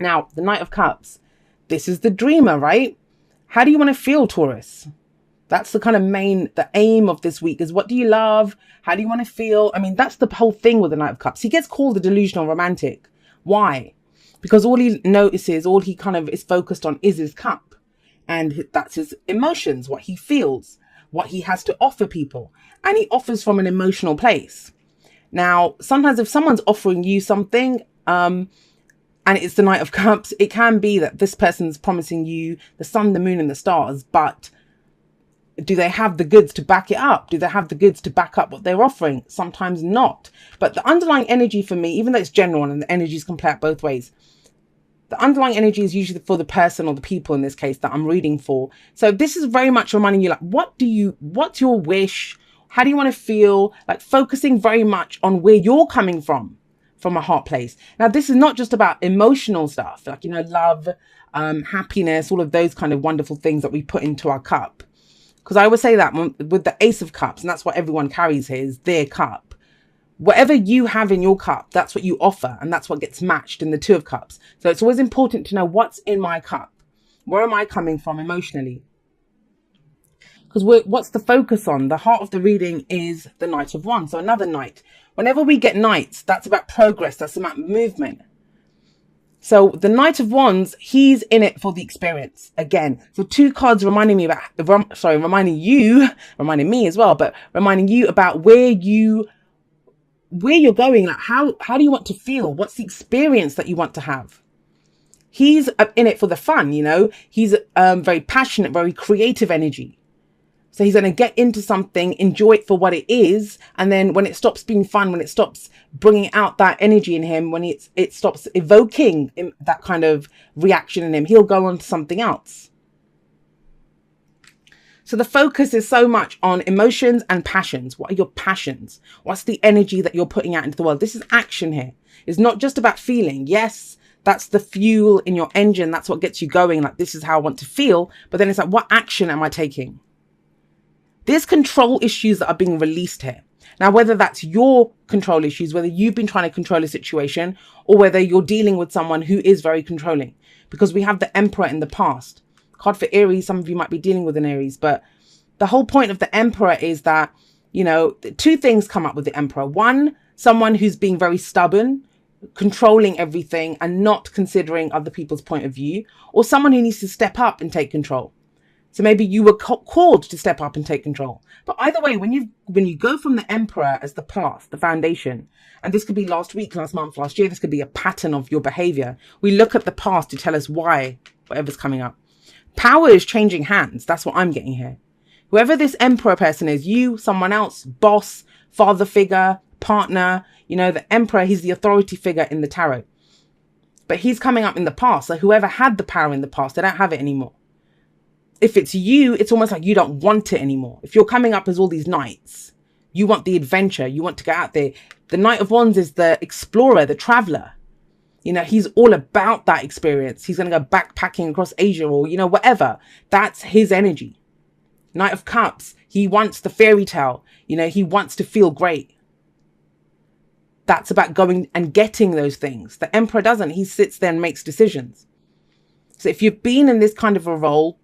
Now, the Knight of Cups, this is the dreamer, right? How do you want to feel, Taurus? That's the kind of the aim of this week is, what do you love? How do you want to feel? I mean, that's the whole thing with the Knight of Cups. He gets called the delusional romantic. Why? Because all he notices, all he kind of is focused on is his cup. And that's his emotions, what he feels, what he has to offer people. And he offers from an emotional place. Now, sometimes if someone's offering you something, and it's the Knight of Cups, it can be that this person's promising you the sun, the moon, and the stars, but do they have the goods to back it up? Do they have the goods to back up what they're offering? Sometimes not. But the underlying energy for me, even though it's general and the energies can play out both ways, the underlying energy is usually for the person or the people in this case that I'm reading for. So this is very much reminding you, like, what's your wish? How do you want to feel? Like, focusing very much on where you're coming from a heart place. Now, this is not just about emotional stuff, like, love, happiness, all of those kind of wonderful things that we put into our cup. Because I would say that with the Ace of Cups, and that's what everyone carries here, is their cup. Whatever you have in your cup, that's what you offer. And that's what gets matched in the Two of Cups. So it's always important to know what's in my cup. Where am I coming from emotionally? Because what's the focus on? The heart of the reading is the Knight of Wands. So another knight. Whenever we get knights, that's about progress. That's about movement. So the Knight of Wands, he's in it for the experience again. So two cards reminding me as well, but reminding you about where you're going. Like, how do you want to feel? What's the experience that you want to have? He's in it for the fun, he's very passionate, very creative energy. So he's going to get into something, enjoy it for what it is. And then when it stops being fun, when it stops bringing out that energy in him, when it stops evoking that kind of reaction in him, he'll go on to something else. So the focus is so much on emotions and passions. What are your passions? What's the energy that you're putting out into the world? This is action here. It's not just about feeling. Yes, that's the fuel in your engine. That's what gets you going. Like, this is how I want to feel. But then it's like, what action am I taking? There's control issues that are being released here. Now, whether that's your control issues, whether you've been trying to control a situation, or whether you're dealing with someone who is very controlling, because we have the Emperor in the past. Card for Aries, some of you might be dealing with an Aries, but the whole point of the Emperor is that, two things come up with the Emperor. One, someone who's being very stubborn, controlling everything and not considering other people's point of view, or someone who needs to step up and take control. So maybe you were called to step up and take control. But either way, when you go from the Emperor as the path, the foundation, and this could be last week, last month, last year, this could be a pattern of your behavior. We look at the past to tell us why whatever's coming up. Power is changing hands. That's what I'm getting here. Whoever this Emperor person is, you, someone else, boss, father figure, partner, the Emperor, he's the authority figure in the tarot. But he's coming up in the past. So whoever had the power in the past, they don't have it anymore. If it's you, it's almost like you don't want it anymore. If you're coming up as all these knights, you want the adventure, you want to get out there. The Knight of Wands is the explorer, the traveler. He's all about that experience. He's going to go backpacking across Asia or, whatever. That's his energy. Knight of Cups, he wants the fairy tale. He wants to feel great. That's about going and getting those things. The Emperor doesn't. He sits there and makes decisions. So if you've been in this kind of a role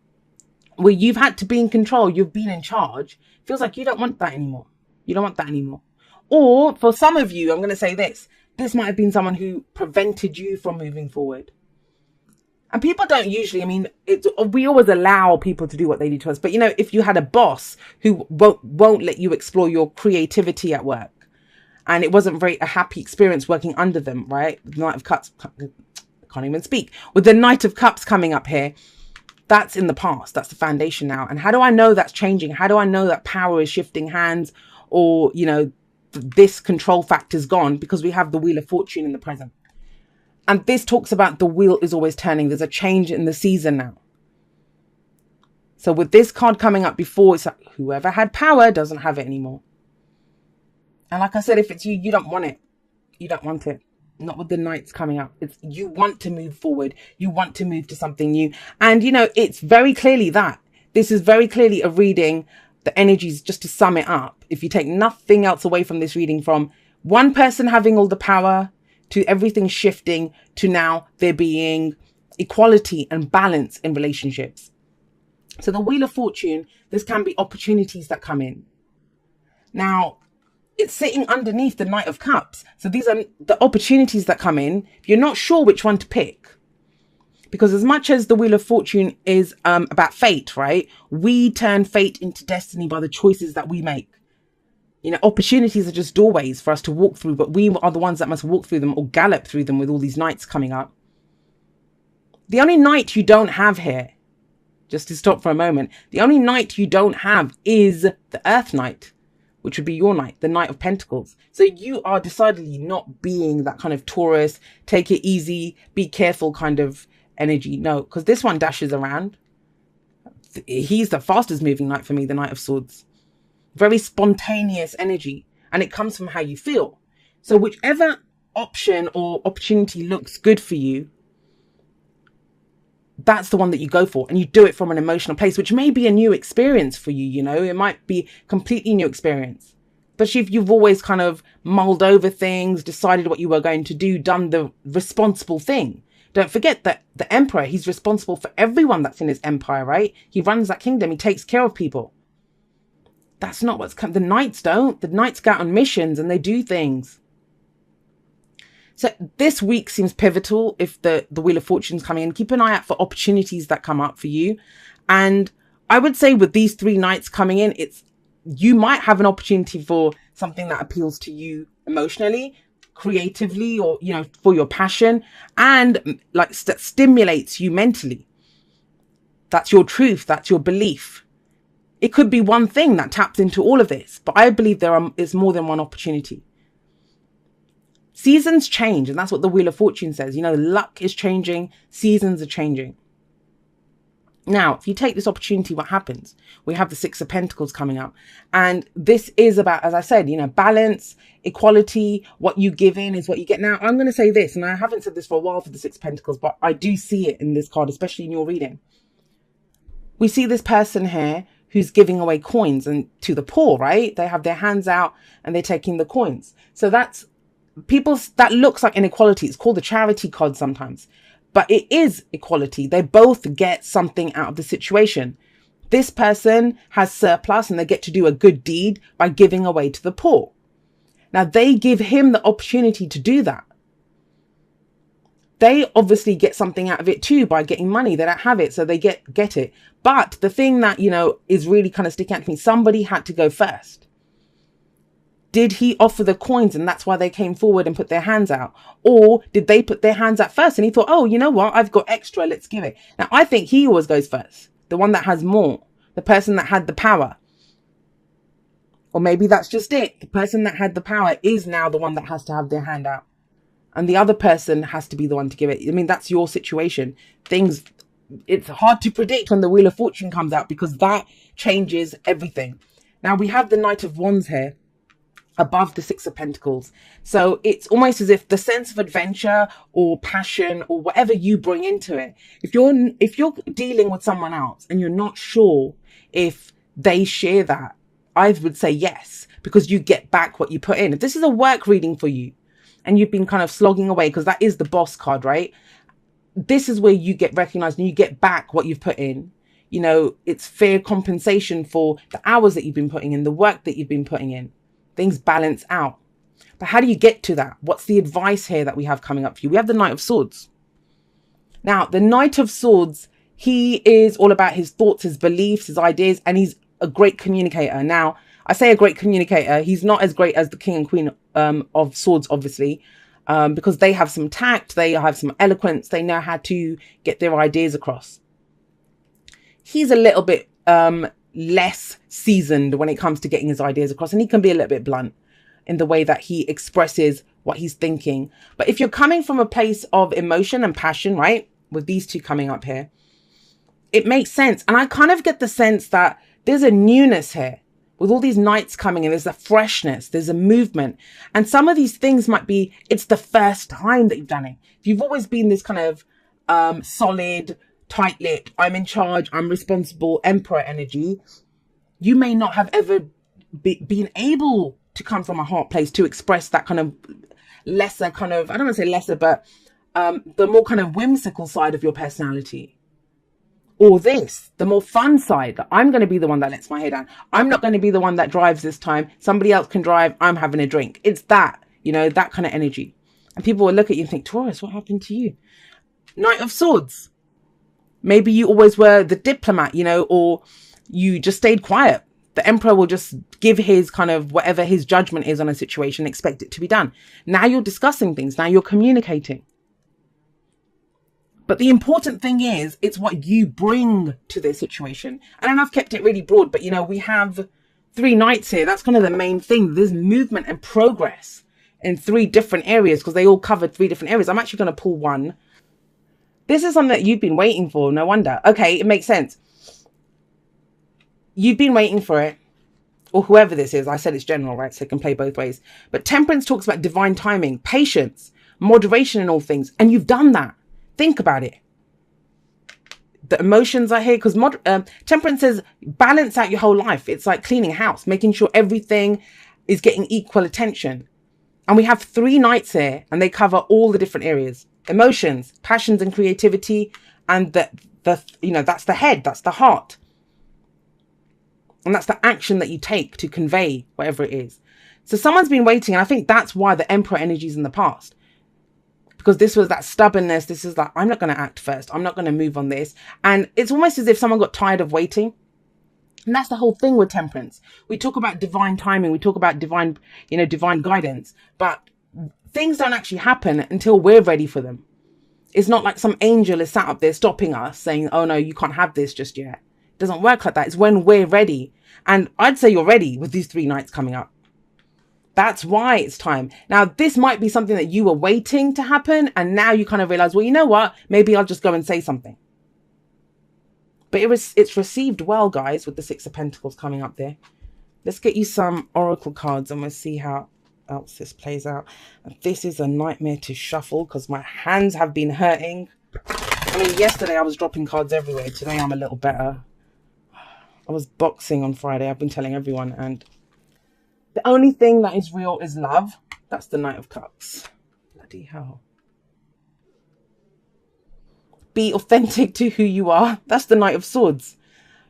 where you've had to be in control, you've been in charge, it feels like you don't want that anymore. You don't want that anymore. Or for some of you, I'm going to say this might have been someone who prevented you from moving forward. And people don't usually, we always allow people to do what they do to us. But, if you had a boss who won't let you explore your creativity at work, and it wasn't a happy experience working under them, right? The Knight of Cups, can't even speak. With the Knight of Cups coming up here, that's in the past. That's the foundation now. And how do I know that's changing? How do I know that power is shifting hands, or, this control factor's gone? Because we have the Wheel of Fortune in the present. And this talks about the wheel is always turning. There's a change in the season now. So with this card coming up before, it's like whoever had power doesn't have it anymore. And like I said, if it's you, you don't want it. You don't want it. Not with the knights coming up. It's you want to move forward. You want to move to something new. And, it's very clearly that. This is very clearly a reading. The energies, just to sum it up, if you take nothing else away from this reading, from one person having all the power, to everything shifting to now there being equality and balance in relationships. So the Wheel of Fortune, this can be opportunities that come in. Now, it's sitting underneath the Knight of Cups. So these are the opportunities that come in. You're not sure which one to pick. Because as much as the Wheel of Fortune is about fate, right? We turn fate into destiny by the choices that we make. You know, opportunities are just doorways for us to walk through, but we are the ones that must walk through them or gallop through them with all these knights coming up. The only knight you don't have here, just to stop for a moment, the only knight you don't have is the Earth Knight, which would be your knight, the Knight of Pentacles. So you are decidedly not being that kind of Taurus, take it easy, be careful kind of energy. No, because this one dashes around. He's the fastest moving knight for me, the Knight of Swords. Very spontaneous energy, and it comes from how you feel. So whichever option or opportunity looks good for you, that's the one that you go for, and you do it from an emotional place, which may be a new experience for you. You know, it might be completely new experience, especially if you've always kind of mulled over things, decided what you were going to do, done the responsible thing. Don't forget that the Emperor, he's responsible for everyone that's in his empire, right? He runs that kingdom. He takes care of people. That's not what's come. The knights don't. The knights go out on missions and they do things. So this week seems pivotal if the Wheel of Fortune's coming in. Keep an eye out for opportunities that come up for you. And I would say with these three knights coming in, you might have an opportunity for something that appeals to you emotionally, creatively, or, you know, for your passion, and like that stimulates you mentally. That's your truth. That's your belief. It could be one thing that taps into all of this, but I believe is more than one opportunity. Seasons change, and that's what the Wheel of Fortune says. You know, luck is changing, seasons are changing. Now, if you take this opportunity, what happens? We have the Six of Pentacles coming up, and this is about, as I said, you know, balance, equality. What you give in is what you get. Now, I'm going to say this, and I haven't said this for a while for the Six of Pentacles, but I do see it in this card, especially in your reading. We see this person here who's giving away coins and to the poor, right? They have their hands out and they're taking the coins. So that looks like inequality. It's called the charity card sometimes, but it is equality. They both get something out of the situation. This person has surplus and they get to do a good deed by giving away to the poor. Now they give him the opportunity to do that. They obviously get something out of it too by getting money. They don't have it, so they get it. But the thing that, you know, is really kind of sticking out to me, somebody had to go first. Did he offer the coins and that's why they came forward and put their hands out? Or did they put their hands out first and he thought, oh, you know what? I've got extra. Let's give it. Now, I think he always goes first. The one that has more. The person that had the power. Or maybe that's just it. The person that had the power is now the one that has to have their hand out. And the other person has to be the one to give it. I mean, that's your situation. It's hard to predict when the Wheel of Fortune comes out because that changes everything. Now, we have the Knight of Wands here above the Six of Pentacles. So it's almost as if the sense of adventure or passion or whatever you bring into it, if you're dealing with someone else and you're not sure if they share that, I would say yes, because you get back what you put in. If this is a work reading for you, and you've been kind of slogging away, because that is the boss card, right? This is where you get recognized and you get back what you've put in. You know, it's fair compensation for the hours that you've been putting in, the work that you've been putting in. Things balance out. But how do you get to that? What's the advice here that we have coming up for you? We have the Knight of Swords. Now, the Knight of Swords, he is all about his thoughts, his beliefs, his ideas, and he's a great communicator. Now, I say a great communicator. He's not as great as the King and Queen of Swords, obviously, because they have some tact, they have some eloquence, they know how to get their ideas across. He's a little bit less seasoned when it comes to getting his ideas across, and he can be a little bit blunt in the way that he expresses what he's thinking. But if you're coming from a place of emotion and passion, right, with these two coming up here, it makes sense. And I kind of get the sense that there's a newness here. With all these knights coming in, there's a freshness, there's a movement. And some of these things might be, it's the first time that you've done it. If you've always been this kind of solid, tight-lipped, I'm in charge, I'm responsible, emperor energy, you may not have ever been able to come from a heart place to express that kind of lesser kind of, I don't want to say lesser, but the more kind of whimsical side of your personality. Or this, the more fun side, that I'm going to be the one that lets my hair down. I'm not going to be the one that drives this time. Somebody else can drive. I'm having a drink. It's that, you know, that kind of energy. And people will look at you and think, Taurus, what happened to you? Knight of Swords. Maybe you always were the diplomat, you know, or you just stayed quiet. The Emperor will just give his kind of whatever his judgment is on a situation, expect it to be done. Now you're discussing things. Now you're communicating. But the important thing is, it's what you bring to this situation. And I've kept it really broad, but, you know, we have 3 knights here. That's kind of the main thing. There's movement and progress in 3 different areas because they all cover 3 different areas. I'm actually going to pull one. This is something that you've been waiting for. No wonder. Okay, it makes sense. You've been waiting for it. Or whoever this is. I said it's general, right? So it can play both ways. But Temperance talks about divine timing, patience, moderation in all things. And you've done that. Think about it. The emotions are here because Temperance says balance out your whole life. It's like cleaning a house, making sure everything is getting equal attention. And we have 3 knights here and they cover all the different areas. Emotions, passions and creativity. And the you know, that's the head, that's the heart. And that's the action that you take to convey whatever it is. So someone's been waiting. And I think that's why the Emperor energy is in the past. Because this was that stubbornness. This is like, I'm not going to act first. I'm not going to move on this. And it's almost as if someone got tired of waiting. And that's the whole thing with Temperance. We talk about divine timing. We talk about divine, you know, divine guidance. But things don't actually happen until we're ready for them. It's not like some angel is sat up there stopping us saying, oh no, you can't have this just yet. It doesn't work like that. It's when we're ready. And I'd say you're ready with these 3 nights coming up. That's why it's time. Now, this might be something that you were waiting to happen. And now you kind of realize, well, you know what? Maybe I'll just go and say something. But it's received well, guys, with the 6 of Pentacles coming up there. Let's get you some oracle cards and we'll see how else this plays out. And this is a nightmare to shuffle because my hands have been hurting. I mean, yesterday I was dropping cards everywhere. Today I'm a little better. I was boxing on Friday. I've been telling everyone. And the only thing that is real is love. That's the Knight of Cups. Bloody hell. Be authentic to who you are. That's the Knight of Swords.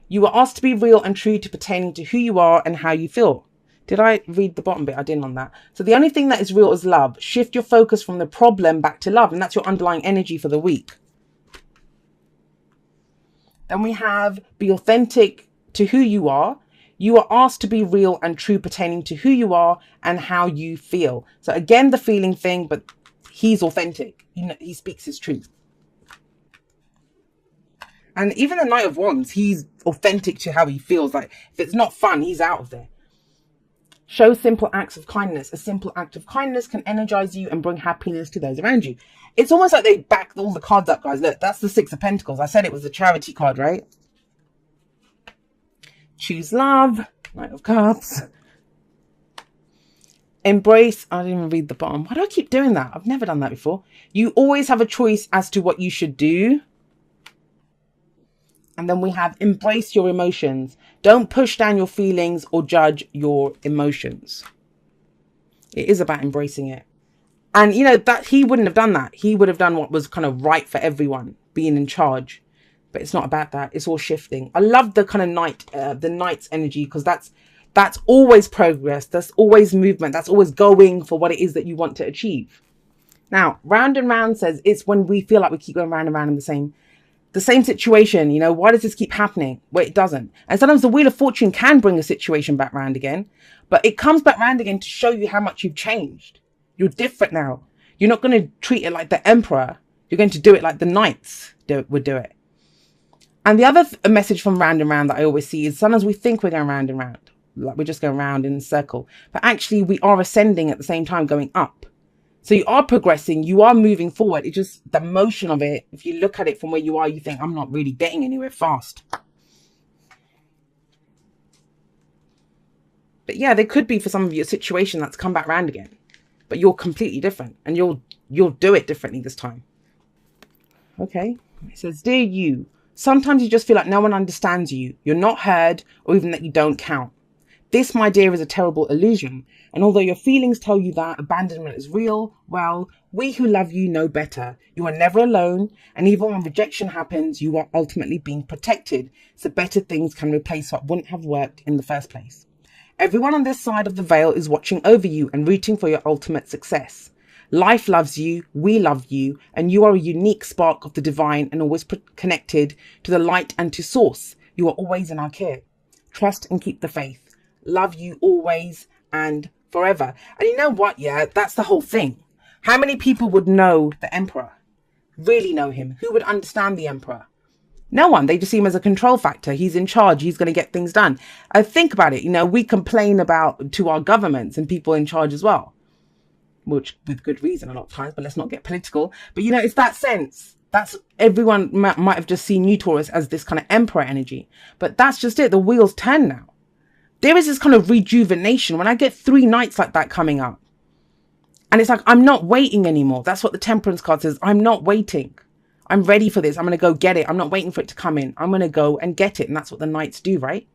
You are asked to be real and true to pertaining to who you are and how you feel. Did I read the bottom bit? I didn't on that. So the only thing that is real is love. Shift your focus from the problem back to love. And that's your underlying energy for the week. Then we have be authentic to who you are. You are asked to be real and true pertaining to who you are and how you feel. So again, the feeling thing, but he's authentic. You know, he speaks his truth. And even the Knight of Wands, he's authentic to how he feels. Like if it's not fun, he's out of there. Show simple acts of kindness. A simple act of kindness can energize you and bring happiness to those around you. It's almost like they back all the cards up, guys. Look, that's the 6 of Pentacles. I said it was a charity card, right? Choose love. Knight of Cups. Embrace. I didn't even read the bottom. Why do I keep doing that? I've never done that before. You always have a choice as to what you should do. And then we have embrace your emotions. Don't push down your feelings or judge your emotions. It is about embracing it. And you know that he wouldn't have done that. He would have done what was kind of right for everyone, being in charge. But it's not about that. It's all shifting. I love the kind of the knight's energy, because that's always progress. That's always movement. That's always going for what it is that you want to achieve. Now, round and round says it's when we feel like we keep going round and round in the same situation. You know, why does this keep happening? Well, it doesn't. And sometimes the Wheel of Fortune can bring a situation back round again, but it comes back round again to show you how much you've changed. You're different now. You're not going to treat it like the Emperor. You're going to do it like the Knights would do it. And the other message from round and round that I always see is sometimes we think we're going round and round, like we're just going round in a circle, but actually we are ascending at the same time, going up. So you are progressing, you are moving forward. It's just the motion of it. If you look at it from where you are, you think, I'm not really getting anywhere fast. But yeah, there could be for some of you a situation that's come back round again, but you're completely different and you'll do it differently this time. Okay. It says, dear you, sometimes you just feel like no one understands you. You're not heard, or even that you don't count. This, my dear, is a terrible illusion. And although your feelings tell you that abandonment is real, well, we who love you know better. You are never alone. And even when rejection happens, you are ultimately being protected. So better things can replace what wouldn't have worked in the first place. Everyone on this side of the veil is watching over you and rooting for your ultimate success. Life loves you, we love you, and you are a unique spark of the divine and always connected to the light and to source. You are always in our care. Trust and keep the faith. Love you always and forever. And you know what? Yeah, that's the whole thing. How many people would know the Emperor? Really know him? Who would understand the Emperor? No one. They just see him as a control factor. He's in charge. He's going to get things done. Think about it. You know, we complain about to our governments and people in charge as well, which with good reason a lot of times, but let's not get political. But, you know, it's that sense. That's everyone might have just seen you, Taurus, as this kind of emperor energy. But that's just it. The wheels turn now. There is this kind of rejuvenation when I get 3 nights like that coming up. And it's like, I'm not waiting anymore. That's what the Temperance card says. I'm not waiting. I'm ready for this. I'm going to go get it. I'm not waiting for it to come in. I'm going to go and get it. And that's what the Knights do, right?